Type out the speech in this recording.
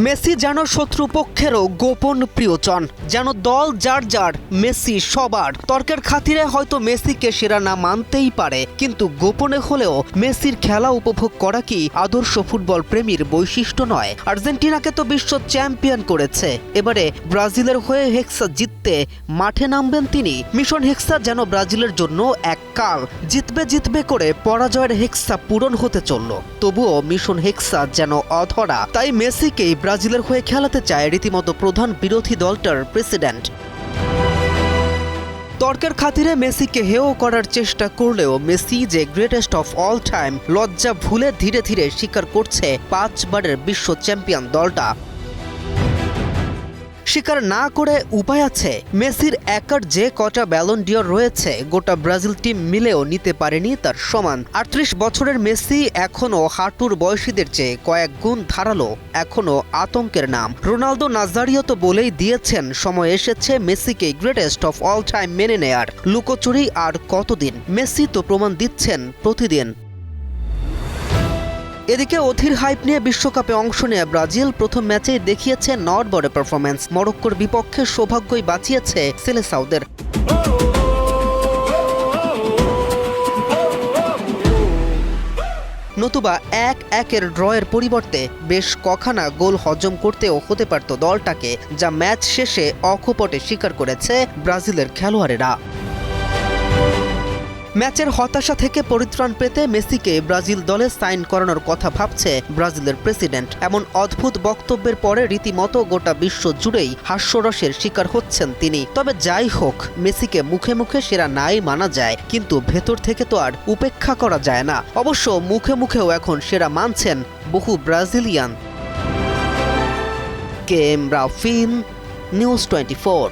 Messi যেন শত্রুপক্ষেরও গোপন প্রিয়জন, যেন দল যার যার, মেসি সবার। তর্কের খাতিরে হয়তো মেসিকে সেরা না মানতেই পারে, কিন্তু গোপনে হলেও মেসির খেলা উপভোগ করা কি আদর্শ ফুটবল প্রেমীর বৈশিষ্ট্য নয়? আর্জেন্টিনাকে তো বিশ্ব চ্যাম্পিয়ন করেছে, এবারে ব্রাজিলের হয়ে হেক্সা জিততে মাঠে নামবেন তিনি। মিশন হেক্সা যেন ব্রাজিলের জন্য এক কাল জিতবে জিতবে করে পরাজয়ের হেক্সা পূরণ হতে চলল। তবুও মিশন হেক্সা যেন অধরা, তাই মেসিকেই ব্রাজিলের হয়ে খেলাতে চায় রীতিমতো প্রধান বিরোধী দলটার প্রেসিডেন্ট। তর্কের খাতিরে মেসিকে হেয় করার চেষ্টা করলেও মেসি যে গ্রেটেস্ট অফ অল টাইম লজ্জা ভুলে ধীরে ধীরে স্বীকার করছে 5 বারের বিশ্ব চ্যাম্পিয়ন দলটা। স্বীকার না করে উপায় আছে? মেসির একার যে কটা ব্যালন ডিওর রয়েছে গোটা ব্রাজিল টিম মিলেও নিতে পারেনি তার সমান। 38 বছরের মেসি এখনও হাঁটুর বয়সীদের চেয়ে কয়েক গুণ ধারালো, এখনও আতঙ্কের নাম। রোনালদো নাজারিও তো বলেই দিয়েছেন, সময় এসেছে মেসিকে গ্রেটেস্ট অফ অল টাইম মেনে নেয়ার। লুকোচুরি আর কতদিন? মেসি তো প্রমাণ দিচ্ছেন প্রতিদিন। এদিকে অধীর হাইপ নিয়ে বিশ্বকাপে অংশ নেয়া ব্রাজিল প্রথম ম্যাচেই দেখিয়েছে নট বড় পারফরম্যান্স। মরক্কোর বিপক্ষে সৌভাগ্যই বাঁচিয়েছে সেলেসাউদের। নতুবা 1-1 ড্রয়ের পরিবর্তে বেশ কখানা গোল হজম করতেও হতে পারত দলটাকে, যা ম্যাচ শেষে অকপটে স্বীকার করেছে ব্রাজিলের খেলোয়াড়েরা। ম্যাচের হতাশা থেকে পরিত্রাণ পেতে মেসিকে ব্রাজিল দলে সাইন করানোর কথা ভাবছে ব্রাজিলের প্রেসিডেন্ট। এমন অদ্ভুত বক্তব্যের পরে রীতিমতো গোটা বিশ্ব জুড়েই হাস্যরসের শিকার হচ্ছেন তিনি। তবে যাই হোক, মেসিকে মুখে মুখে সেরা নাই মানা যায়, কিন্তু ভেতর থেকে তো আর উপেক্ষা করা যায় না। অবশ্য মুখে মুখেও এখন সেরা মানছেন বহু Brazilian. K M Rafin, news 24।